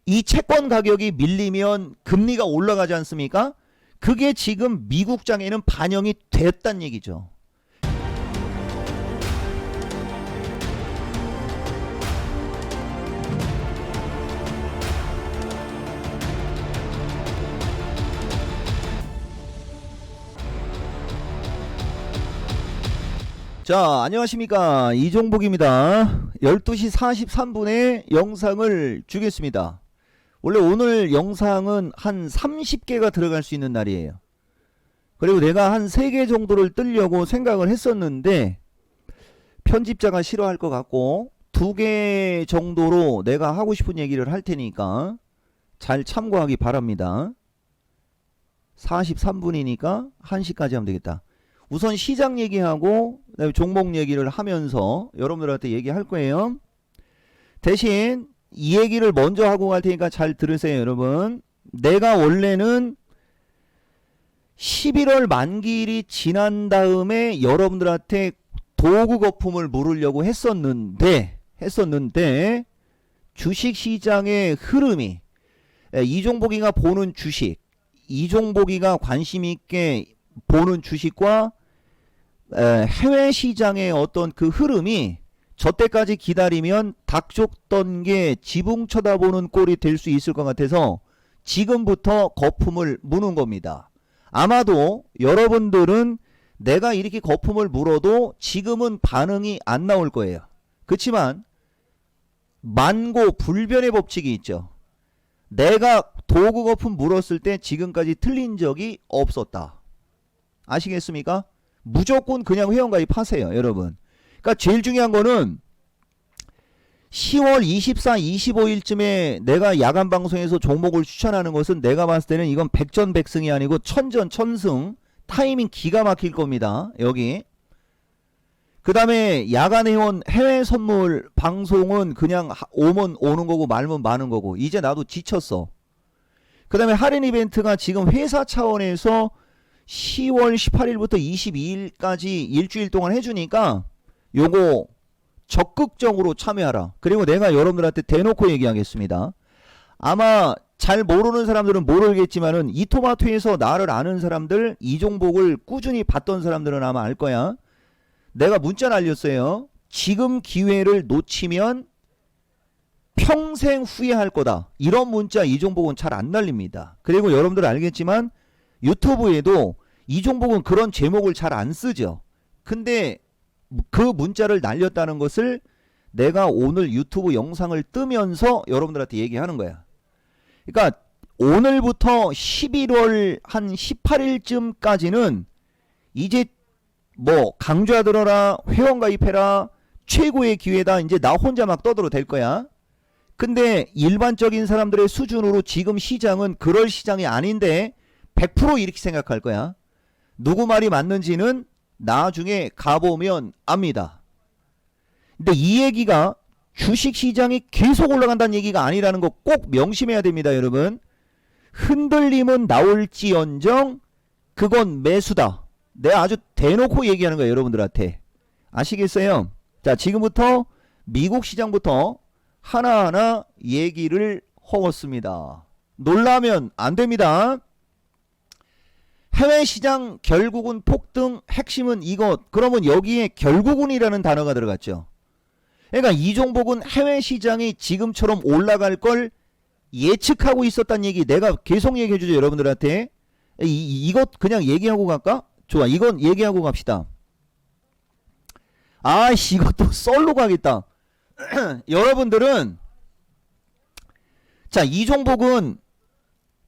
이 채권 가격이 밀리면 금리가 올라가지 않습니까? 그게 지금 미국장에는 반영이 됐단 얘기죠. 자, 안녕하십니까, 이종복입니다. 12시 43분에 영상을 주겠습니다. 원래 오늘 영상은 한 30개가 들어갈 수 있는 날이에요. 그리고 내가 한 3개 정도를 뜨려고 생각을 했었는데 편집자가 싫어할 것 같고 2개 정도로 내가 하고 싶은 얘기를 할 테니까 잘 참고하기 바랍니다. 43분이니까 1시까지 하면 되겠다. 우선 시장 얘기하고 그다음에 종목 얘기를 하면서 여러분들한테 얘기할 거예요. 대신 이 얘기를 먼저 하고 갈 테니까 잘 들으세요, 여러분. 내가 원래는 11월 만기일이 지난 다음에 여러분들한테 도구 거품을 물으려고 했었는데 주식시장의 흐름이, 이종복이가 보는 주식, 이종복이가 관심 있게 보는 주식과 해외 시장의 어떤 그 흐름이 저때까지 기다리면 닭족던 게 지붕 쳐다보는 꼴이 될 수 있을 것 같아서 지금부터 거품을 무는 겁니다. 아마도 여러분들은 내가 이렇게 거품을 물어도 지금은 반응이 안 나올 거예요. 그렇지만 만고 불변의 법칙이 있죠. 내가 도구 거품 물었을 때 지금까지 틀린 적이 없었다. 아시겠습니까? 무조건 그냥 회원가입하세요, 여러분. 그러니까 제일 중요한 거는 10월 24, 25일쯤에 내가 야간 방송에서 종목을 추천하는 것은 내가 봤을 때는 이건 백전백승이 아니고 천전천승, 타이밍 기가 막힐 겁니다. 여기. 그 다음에 야간 회원 해외 선물 방송은 그냥 오면 오는 거고 말면 마는 거고 이제 나도 지쳤어. 그 다음에 할인 이벤트가 지금 회사 차원에서 10월 18일부터 22일까지 일주일 동안 해주니까 요거 적극적으로 참여하라. 그리고 내가 여러분들한테 대놓고 얘기하겠습니다. 아마 잘 모르는 사람들은 모르겠지만은 이토마토에서 나를 아는 사람들, 이종복을 꾸준히 봤던 사람들은 아마 알 거야. 내가 문자 날렸어요. 지금 기회를 놓치면 평생 후회할 거다. 이런 문자 이종복은 잘 안 날립니다. 그리고 여러분들 알겠지만 유튜브에도 이종복은 그런 제목을 잘 안 쓰죠. 근데 그 문자를 날렸다는 것을 내가 오늘 유튜브 영상을 뜨면서 여러분들한테 얘기하는 거야. 그러니까 오늘부터 11월 한 18일쯤까지는 이제 뭐 강좌 들어라, 회원 가입해라, 최고의 기회다, 이제 나 혼자 막 떠들어 댈 거야. 근데 일반적인 사람들의 수준으로 지금 시장은 그럴 시장이 아닌데 100% 이렇게 생각할 거야. 누구 말이 맞는지는 나중에 가보면 압니다. 근데 이 얘기가 주식시장이 계속 올라간다는 얘기가 아니라는 거 꼭 명심해야 됩니다, 여러분. 흔들림은 나올지언정 그건 매수다. 내가 아주 대놓고 얘기하는 거예요, 여러분들한테. 아시겠어요? 자, 지금부터 미국 시장부터 하나하나 얘기를 하겠습니다. 놀라면 안 됩니다. 해외 시장 결국은 폭등, 핵심은 이것. 그러면 여기에 결국은이라는 단어가 들어갔죠. 그러니까 이종복은 해외 시장이 지금처럼 올라갈 걸 예측하고 있었다는 얘기 내가 계속 얘기해 주죠, 여러분들한테. 이것 그냥 얘기하고 갈까? 좋아, 이건 얘기하고 갑시다. 아이씨, 이것도 썰로 가겠다. 여러분들은 자, 이종복은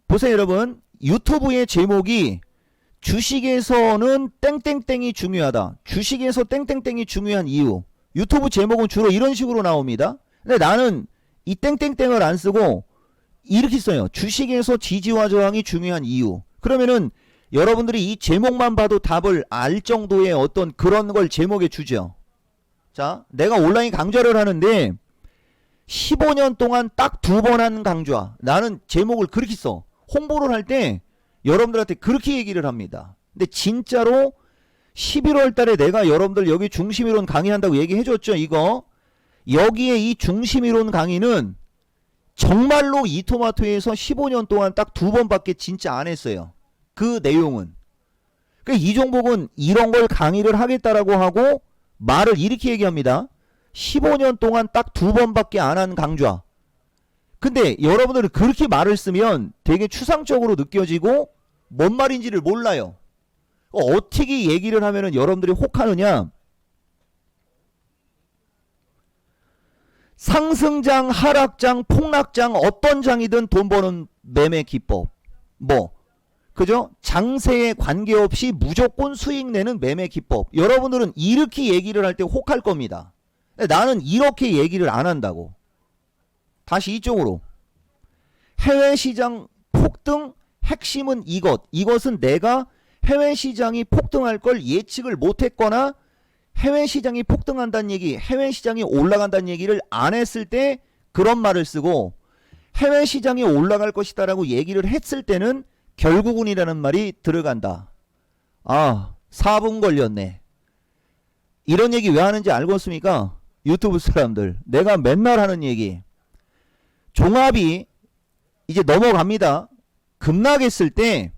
보세요, 여러분. 유튜브의 제목이 주식에서는 땡땡땡이 중요하다. 주식에서 땡땡땡이 중요한 이유. 유튜브 제목은 주로 이런 식으로 나옵니다. 근데 나는 이 땡땡땡을 안 쓰고 이렇게 써요. 주식에서 지지와 저항이 중요한 이유. 그러면은 여러분들이 이 제목만 봐도 답을 알 정도의 어떤 그런 걸 제목에 주죠. 자, 내가 온라인 강좌를 하는데 15년 동안 딱 2번 한 강좌. 나는 제목을 그렇게 써. 홍보를 할 때 여러분들한테 그렇게 얘기를 합니다. 근데 진짜로 11월 달에 내가 여러분들 여기 중심이론 강의한다고 얘기해줬죠, 이거. 여기에 이 중심이론 강의는 정말로 이토마토에서 15년 동안 딱 2번밖에 진짜 안 했어요. 그 내용은. 그러니까 이 종목은 이런 걸 강의를 하겠다라고 하고 말을 이렇게 얘기합니다. 15년 동안 딱 2번밖에 안 한 강좌. 근데 여러분들은 그렇게 말을 쓰면 되게 추상적으로 느껴지고 뭔 말인지를 몰라요. 어떻게 얘기를 하면은 여러분들이 혹하느냐. 상승장, 하락장, 폭락장 어떤 장이든 돈 버는 매매 기법. 뭐 그죠? 장세에 관계없이 무조건 수익 내는 매매 기법. 여러분들은 이렇게 얘기를 할 때 혹할 겁니다. 나는 이렇게 얘기를 안 한다고. 다시 이쪽으로. 해외 시장 폭등 핵심은 이것은 내가 해외 시장이 폭등할 걸 예측을 못했거나 해외 시장이 폭등한다는 얘기, 해외 시장이 올라간다는 얘기를 안 했을 때 그런 말을 쓰고, 해외 시장이 올라갈 것이다라고 얘기를 했을 때는 결국은이라는 말이 들어간다. 아, 4분 걸렸네. 이런 얘기 왜 하는지 알겠습니까? 유튜브 사람들. 내가 맨날 하는 얘기. 종합이 이제 넘어갑니다. 급락했을 때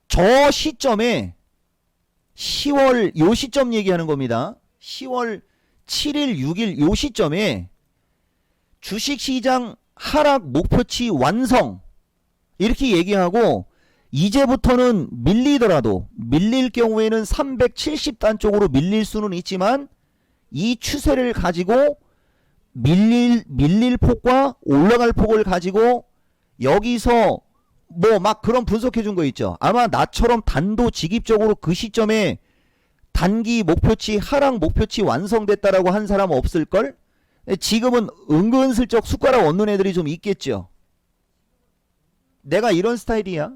저 시점에 10월 요 시점 얘기하는 겁니다. 10월 7일 6일 요 시점에 주식시장 하락 목표치 완성 이렇게 얘기하고, 이제부터는 밀리더라도 밀릴 경우에는 370단 쪽으로 밀릴 수는 있지만 이 추세를 가지고 밀릴 폭과 올라갈 폭을 가지고 여기서 뭐 막 그런 분석해 준 거 있죠. 아마 나처럼 단도직입적으로 그 시점에 단기 목표치 하락 목표치 완성됐다라고 한 사람 없을걸? 지금은 은근슬쩍 숟가락 얹는 애들이 좀 있겠죠. 내가 이런 스타일이야.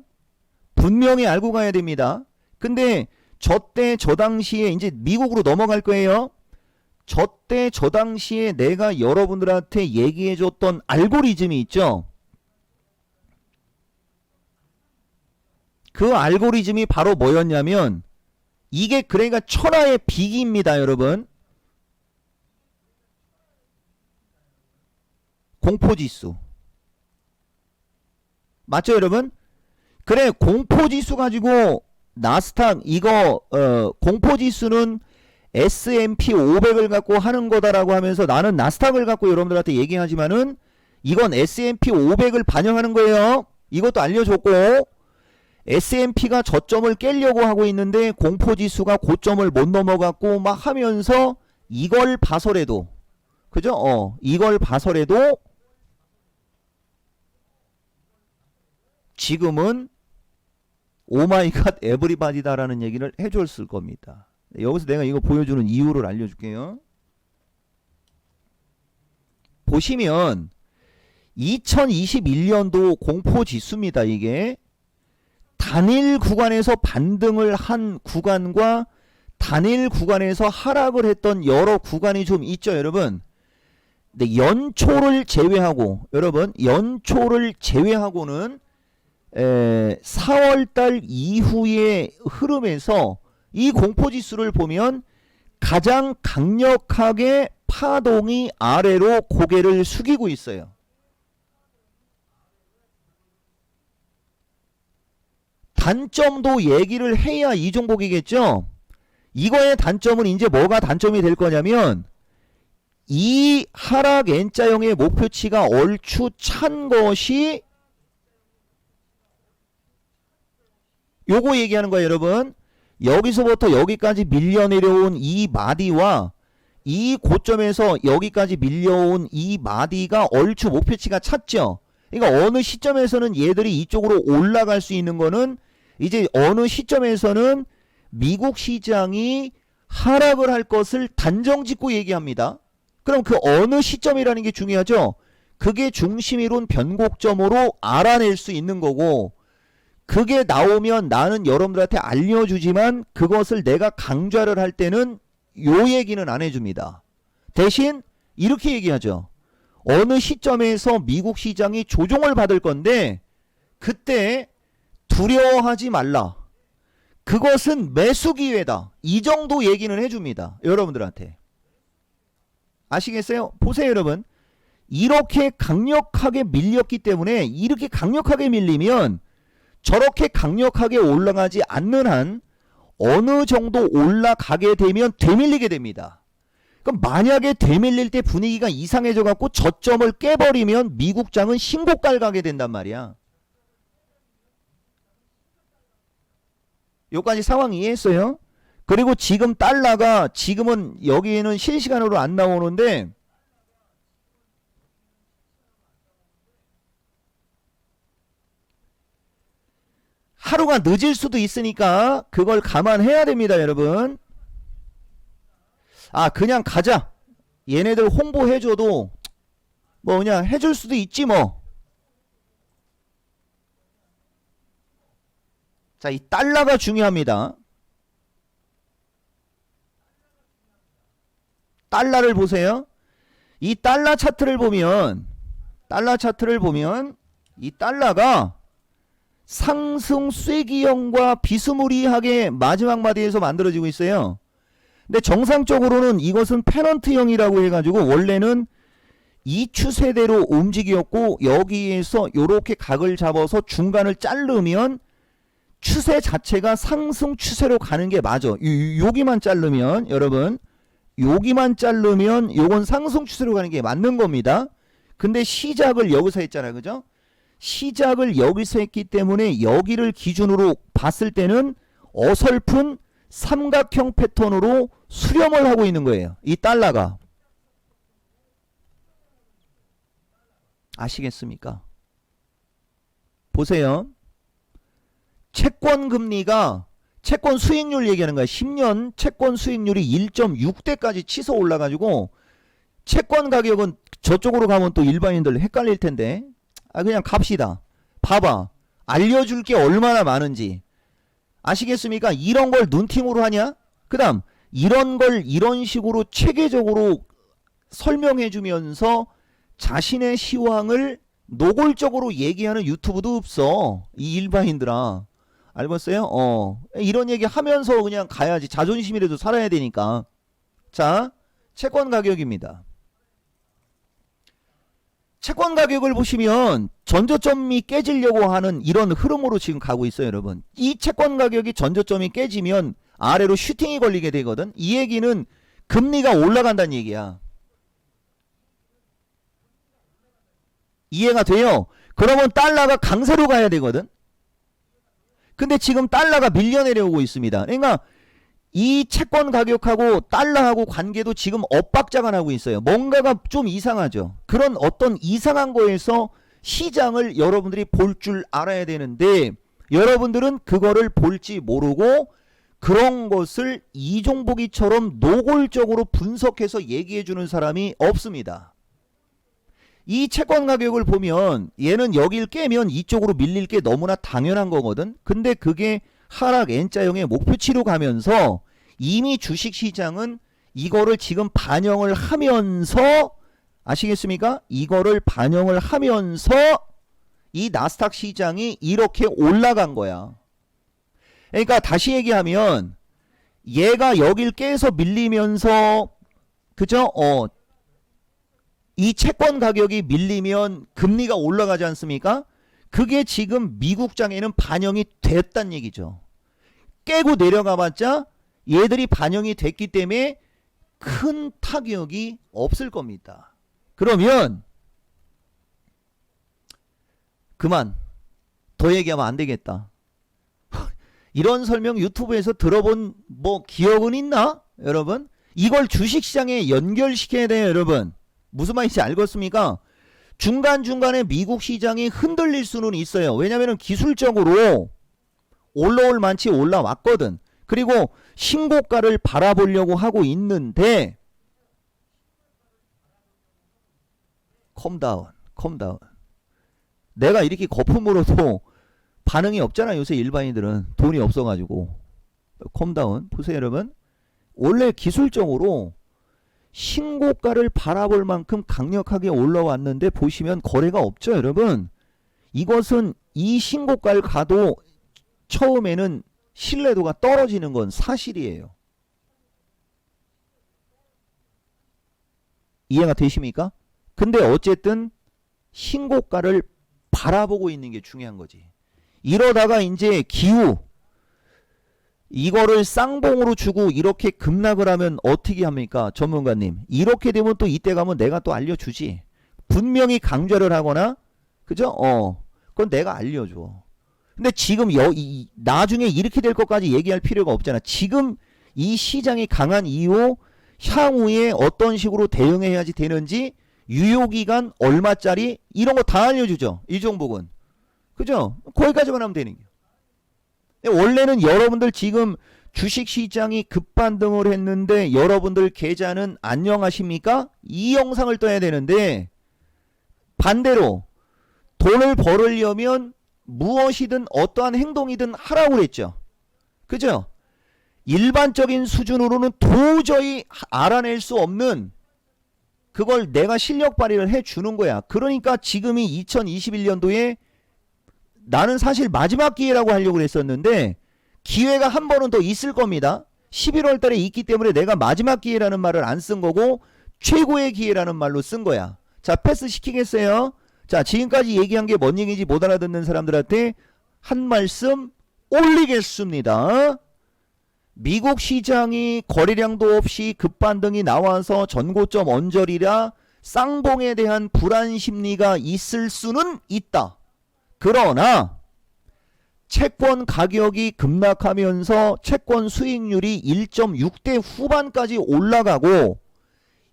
분명히 알고 가야 됩니다. 근데 저때 저 당시에 이제 미국으로 넘어갈 거예요. 저때 저 당시에 내가 여러분들한테 얘기해 줬던 알고리즘이 있죠. 그 알고리즘이 바로 뭐였냐면, 이게 그러니까 천하의 비기입니다, 여러분. 공포지수. 맞죠, 여러분? 그래, 공포지수 가지고 나스닥 이거 공포지수는 S&P 500을 갖고 하는 거다라고 하면서 나는 나스닥을 갖고 여러분들한테 얘기하지만은 이건 S&P 500을 반영하는 거예요. 이것도 알려줬고, S&P가 저점을 깨려고 하고 있는데 공포지수가 고점을 못 넘어갔고 막 하면서 이걸 봐서라도, 그죠? 이걸 봐서라도 지금은 오마이갓 에브리바디다라는 얘기를 해줬을 겁니다. 여기서 내가 이거 보여주는 이유를 알려줄게요. 보시면 2021년도 공포지수입니다. 이게 단일 구간에서 반등을 한 구간과 단일 구간에서 하락을 했던 여러 구간이 좀 있죠, 여러분. 근데 연초를 제외하고, 여러분, 연초를 제외하고는 4월달 이후의 흐름에서 이 공포지수를 보면 가장 강력하게 파동이 아래로 고개를 숙이고 있어요. 단점도 얘기를 해야 이 종목이겠죠. 이거의 단점은 이제 뭐가 단점이 될 거냐면, 이 하락 N자형의 목표치가 얼추 찬 것이 요거 얘기하는 거예요, 여러분. 여기서부터 여기까지 밀려 내려온 이 마디와 이 고점에서 여기까지 밀려온 이 마디가 얼추 목표치가 찼죠. 그러니까 어느 시점에서는 얘들이 이쪽으로 올라갈 수 있는 거는, 이제 어느 시점에서는 미국 시장이 하락을 할 것을 단정 짓고 얘기합니다. 그럼 그 어느 시점이라는 게 중요하죠. 그게 중심이론 변곡점으로 알아낼 수 있는 거고, 그게 나오면 나는 여러분들한테 알려주지만 그것을 내가 강좌를 할 때는 요 얘기는 안 해줍니다. 대신 이렇게 얘기하죠. 어느 시점에서 미국 시장이 조종을 받을 건데 그때 두려워하지 말라. 그것은 매수 기회다. 이 정도 얘기는 해줍니다. 여러분들한테. 아시겠어요? 보세요 여러분. 이렇게 강력하게 밀렸기 때문에 이렇게 강력하게 밀리면 저렇게 강력하게 올라가지 않는 한 어느 정도 올라가게 되면 되밀리게 됩니다. 그럼 만약에 되밀릴 때 분위기가 이상해져 갖고 저점을 깨버리면 미국장은 신고가를 가게 된단 말이야. 여기까지 상황 이해했어요? 그리고 지금 달러가 지금은 여기에는 실시간으로 안 나오는데 하루가 늦을 수도 있으니까 그걸 감안해야 됩니다 여러분. 아 그냥 가자. 얘네들 홍보해줘도 뭐 그냥 해줄 수도 있지 뭐. 자, 이 달러가 중요합니다. 달러를 보세요. 이 달러 차트를 보면 이 달러가 상승 쐐기형과 비스무리하게 마지막 마디에서 만들어지고 있어요. 근데 정상적으로는 이것은 페넌트형이라고 해가지고 원래는 이 추세대로 움직였고 여기에서 요렇게 각을 잡아서 중간을 자르면 추세 자체가 상승 추세로 가는 게 맞아. 여기만 자르면 여러분 여기만 자르면 요건 상승 추세로 가는 게 맞는 겁니다. 근데 시작을 여기서 했잖아요. 그죠? 시작을 여기서 했기 때문에 여기를 기준으로 봤을 때는 어설픈 삼각형 패턴으로 수렴을 하고 있는 거예요. 이 달러가. 아시겠습니까? 보세요. 채권 금리가 채권 수익률 얘기하는 거야. 10년 채권 수익률이 1.6대까지 치솟아 올라가지고 채권 가격은 저쪽으로 가면 또 일반인들 헷갈릴 텐데 그냥 갑시다. 봐봐. 알려줄 게 얼마나 많은지. 아시겠습니까? 이런 걸 눈팅으로 하냐? 그 다음 이런 걸 이런 식으로 체계적으로 설명해 주면서 자신의 시황을 노골적으로 얘기하는 유튜브도 없어. 이 일반인들아. 알겠어요? 이런 얘기 하면서 그냥 가야지. 자존심이라도 살아야 되니까. 자, 채권 가격입니다. 채권 가격을 보시면 전저점이 깨지려고 하는 이런 흐름으로 지금 가고 있어요, 여러분. 이 채권 가격이 전저점이 깨지면 아래로 슈팅이 걸리게 되거든. 이 얘기는 금리가 올라간다는 얘기야. 이해가 돼요? 그러면 달러가 강세로 가야 되거든. 근데 지금 달러가 밀려 내려오고 있습니다. 그러니까 이 채권 가격하고 달러하고 관계도 지금 엇박자가 나고 있어요. 뭔가가 좀 이상하죠. 그런 어떤 이상한 거에서 시장을 여러분들이 볼 줄 알아야 되는데 여러분들은 그거를 볼지 모르고 그런 것을 이종복이처럼 노골적으로 분석해서 얘기해 주는 사람이 없습니다. 이 채권 가격을 보면 얘는 여길 깨면 이쪽으로 밀릴 게 너무나 당연한 거거든. 근데 그게 하락 N자형의 목표치로 가면서 이미 주식시장은 이거를 지금 반영을 하면서 아시겠습니까? 이거를 반영을 하면서 이 나스닥 시장이 이렇게 올라간 거야. 그러니까 다시 얘기하면 얘가 여길 깨서 밀리면서 그죠? 이 채권 가격이 밀리면 금리가 올라가지 않습니까? 그게 지금 미국장에는 반영이 됐단 얘기죠. 깨고 내려가봤자 얘들이 반영이 됐기 때문에 큰 타격이 없을 겁니다. 그러면 그만. 더 얘기하면 안 되겠다. 이런 설명 유튜브에서 들어본 뭐 기억은 있나? 여러분? 이걸 주식시장에 연결시켜야 돼요, 여러분. 무슨 말인지 알겠습니까? 중간중간에 미국 시장이 흔들릴 수는 있어요. 왜냐하면 기술적으로 올라올 만치 올라왔거든. 그리고 신고가를 바라보려고 하고 있는데 컴다운. 내가 이렇게 거품으로도 반응이 없잖아. 요새 일반인들은 돈이 없어가지고. 컴다운. 보세요 여러분. 원래 기술적으로 신고가를 바라볼 만큼 강력하게 올라왔는데 보시면 거래가 없죠 여러분. 이것은 이 신고가를 가도 처음에는 신뢰도가 떨어지는 건 사실이에요. 이해가 되십니까? 근데 어쨌든 신고가를 바라보고 있는 게 중요한 거지. 이러다가 이제 기후 이거를 쌍봉으로 주고 이렇게 급락을 하면 어떻게 합니까? 전문가님. 이렇게 되면 또 이때 가면 내가 또 알려주지. 분명히 강조를 하거나 그죠? 그건 내가 알려줘. 근데 지금 나중에 이렇게 될 것까지 얘기할 필요가 없잖아. 지금 이 시장이 강한 이후 향후에 어떤 식으로 대응해야지 되는지 유효기간 얼마짜리 이런 거 다 알려주죠. 이 종목은. 그죠? 거기까지만 하면 되는 거예요. 원래는 여러분들 지금 주식시장이 급반등을 했는데 여러분들 계좌는 안녕하십니까? 이 영상을 떠야 되는데 반대로 돈을 벌으려면 무엇이든 어떠한 행동이든 하라고 그랬죠. 그죠? 일반적인 수준으로는 도저히 알아낼 수 없는 그걸 내가 실력 발휘를 해주는 거야. 그러니까 지금이 2021년도에 나는 사실 마지막 기회라고 하려고 그랬었는데 기회가 한 번은 더 있을 겁니다. 11월 달에 있기 때문에 내가 마지막 기회라는 말을 안 쓴 거고 최고의 기회라는 말로 쓴 거야. 자, 패스 시키겠어요? 자, 지금까지 얘기한 게 뭔 얘기인지 못 알아듣는 사람들한테 한 말씀 올리겠습니다. 미국 시장이 거래량도 없이 급반등이 나와서 전고점 언저리라 쌍봉에 대한 불안 심리가 있을 수는 있다. 그러나 채권 가격이 급락하면서 채권 수익률이 1.6대 후반까지 올라가고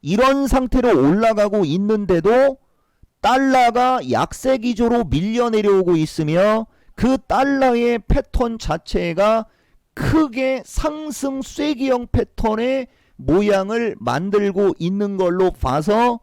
이런 상태로 올라가고 있는데도 달러가 약세 기조로 밀려 내려오고 있으며 그 달러의 패턴 자체가 크게 상승 쐐기형 패턴의 모양을 만들고 있는 걸로 봐서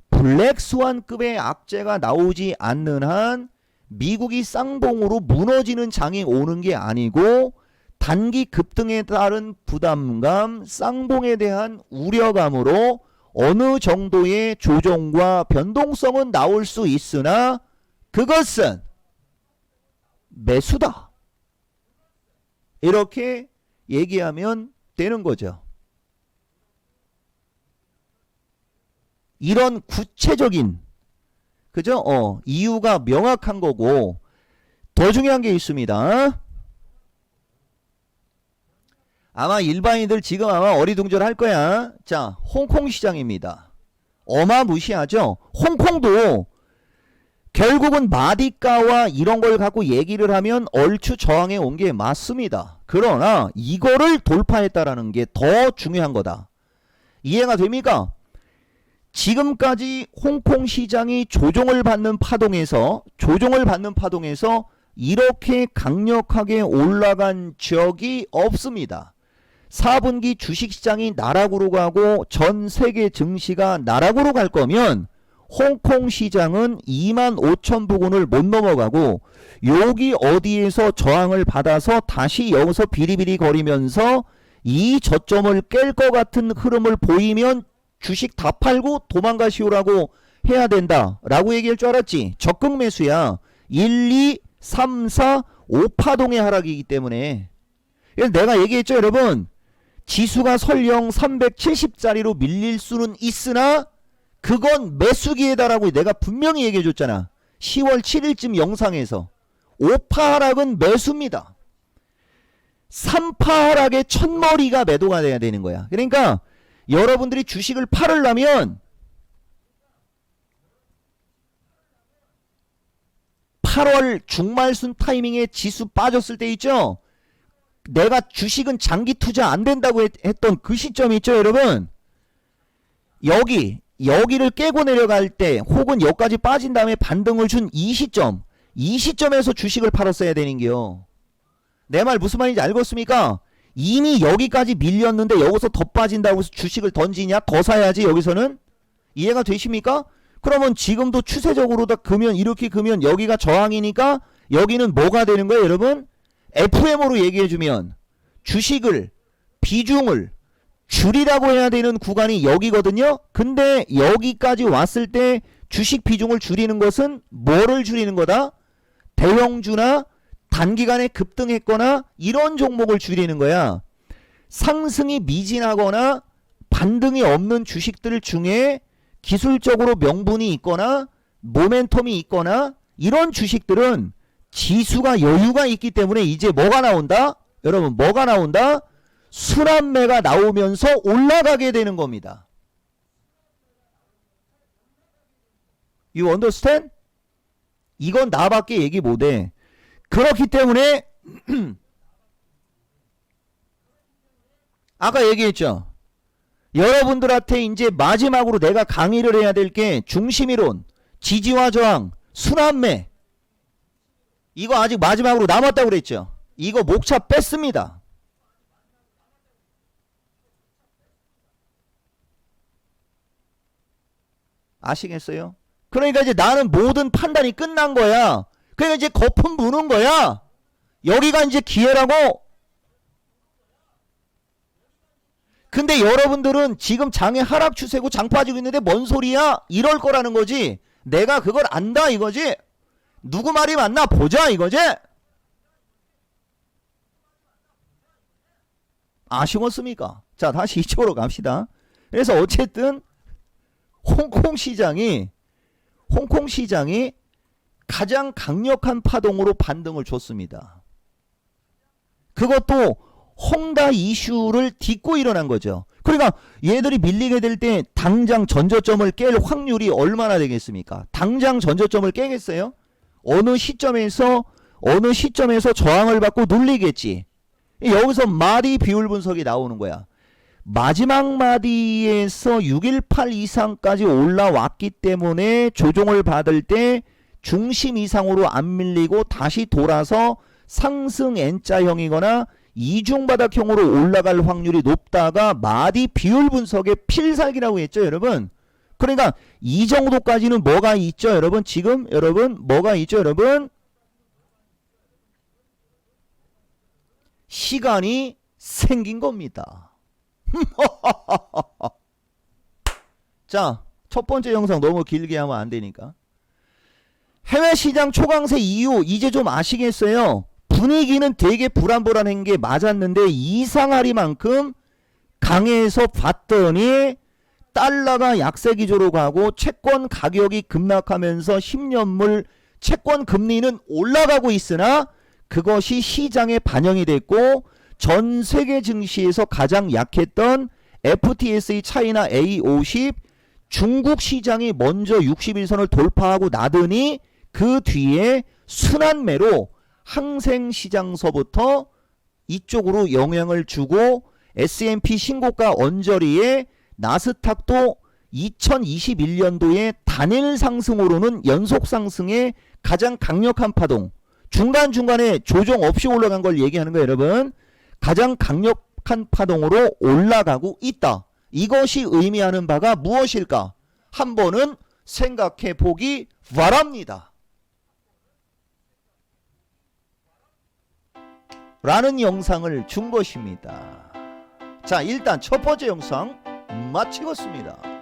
블랙스완급의 악재가 나오지 않는 한 미국이 쌍봉으로 무너지는 장이 오는 게 아니고 단기 급등에 따른 부담감, 쌍봉에 대한 우려감으로 어느 정도의 조정과 변동성은 나올 수 있으나 그것은 매수다. 이렇게 얘기하면 되는 거죠. 이런 구체적인 그죠? 이유가 명확한 거고 더 중요한 게 있습니다. 아마 일반인들 지금 아마 어리둥절할 거야. 자, 홍콩 시장입니다. 어마무시하죠? 홍콩도 결국은 마디가와 이런 걸 갖고 얘기를 하면 얼추 저항해 온 게 맞습니다. 그러나 이거를 돌파했다라는 게 더 중요한 거다. 이해가 됩니까? 지금까지 홍콩 시장이 조정을 받는 파동에서 이렇게 강력하게 올라간 적이 없습니다. 4분기 주식시장이 나락으로 가고 전 세계 증시가 나락으로 갈 거면 홍콩 시장은 25,000 부근을 못 넘어가고 여기 어디에서 저항을 받아서 다시 여기서 비리비리 거리면서 이 저점을 깰 것 같은 흐름을 보이면 주식 다 팔고 도망가시오라고 해야 된다 라고 얘기할 줄 알았지. 적극 매수야. 1, 2, 3, 4, 5파동의 하락이기 때문에. 내가 얘기했죠 여러분. 지수가 설령 370짜리로 밀릴 수는 있으나 그건 매수기회다라고 내가 분명히 얘기해 줬잖아. 10월 7일쯤 영상에서. 5파 하락은 매수입니다. 3파 하락의 첫머리가 매도가 돼야 되는 거야. 그러니까 여러분들이 주식을 팔으려면 8월 중말순 타이밍에 지수 빠졌을 때 있죠. 내가 주식은 장기 투자 안 된다고 했던 그 시점이 있죠 여러분. 여기를 깨고 내려갈 때 혹은 여기까지 빠진 다음에 반등을 준 이 시점에서 주식을 팔았어야 되는겨. 내 말 무슨 말인지 알겠습니까? 이미 여기까지 밀렸는데 여기서 더 빠진다고 해서 주식을 던지냐? 더 사야지 여기서는? 이해가 되십니까? 그러면 지금도 추세적으로 다 그면 이렇게 그면 여기가 저항이니까 여기는 뭐가 되는 거예요 여러분? FM으로 얘기해주면 주식을 비중을 줄이라고 해야 되는 구간이 여기거든요. 근데 여기까지 왔을 때 주식 비중을 줄이는 것은 뭐를 줄이는 거다? 대형주나 단기간에 급등했거나 이런 종목을 줄이는 거야. 상승이 미진하거나 반등이 없는 주식들 중에 기술적으로 명분이 있거나 모멘텀이 있거나 이런 주식들은 지수가 여유가 있기 때문에 이제 뭐가 나온다? 여러분 뭐가 나온다? 순환매가 나오면서 올라가게 되는 겁니다. You understand? 이건 나밖에 얘기 못해. 그렇기 때문에 아까 얘기했죠. 여러분들한테 이제 마지막으로 내가 강의를 해야 될 게 중심이론, 지지와 저항, 순환매. 이거 아직 마지막으로 남았다고 그랬죠. 이거 목차 뺐습니다. 아시겠어요? 그러니까 이제 나는 모든 판단이 끝난 거야. 그러니까 이제 거품 무는 거야. 여기가 이제 기회라고. 근데 여러분들은 지금 장의 하락 추세고 장 빠지고 있는데 뭔 소리야? 이럴 거라는 거지. 내가 그걸 안다 이거지. 누구 말이 맞나 보자 이거지. 아쉬웠습니까? 자, 다시 이쪽으로 갑시다. 그래서 어쨌든 홍콩 시장이 가장 강력한 파동으로 반등을 줬습니다. 그것도 홍다 이슈를 딛고 일어난 거죠. 그러니까 얘들이 밀리게 될 때 당장 전저점을 깰 확률이 얼마나 되겠습니까? 당장 전저점을 깨겠어요? 어느 시점에서 저항을 받고 눌리겠지. 여기서 마디 비율 분석이 나오는 거야. 마지막 마디에서 618 이상까지 올라왔기 때문에 조정을 받을 때 중심 이상으로 안 밀리고 다시 돌아서 상승 N자형이거나 이중바닥형으로 올라갈 확률이 높다가 마디 비율 분석의 필살기라고 했죠, 여러분. 그러니까 이 정도까지는 뭐가 있죠, 여러분? 지금 여러분 뭐가 있죠, 여러분? 시간이 생긴 겁니다. 자, 첫 번째 영상 너무 길게 하면 안 되니까. 해외 시장 초강세 이후 이제 좀 아시겠어요? 분위기는 되게 불안불안한 게 맞았는데 이상하리만큼 강해서 봤더니 달러가 약세 기조로 가고 채권 가격이 급락하면서 10년물 채권 금리는 올라가고 있으나 그것이 시장에 반영이 됐고 전 세계 증시에서 가장 약했던 FTSE 차이나 A50 중국 시장이 먼저 60일선을 돌파하고 나더니 그 뒤에 순환매로 항생시장서부터 이쪽으로 영향을 주고 S&P 신고가 언저리에 나스닥도 2021년도에 단일 상승으로는 연속 상승의 가장 강력한 파동, 중간중간에 조정 없이 올라간 걸 얘기하는 거예요, 여러분. 가장 강력한 파동으로 올라가고 있다. 이것이 의미하는 바가 무엇일까? 한 번은 생각해 보기 바랍니다. 라는 영상을 준 것입니다. 자, 일단 첫 번째 영상 마치겠습니다.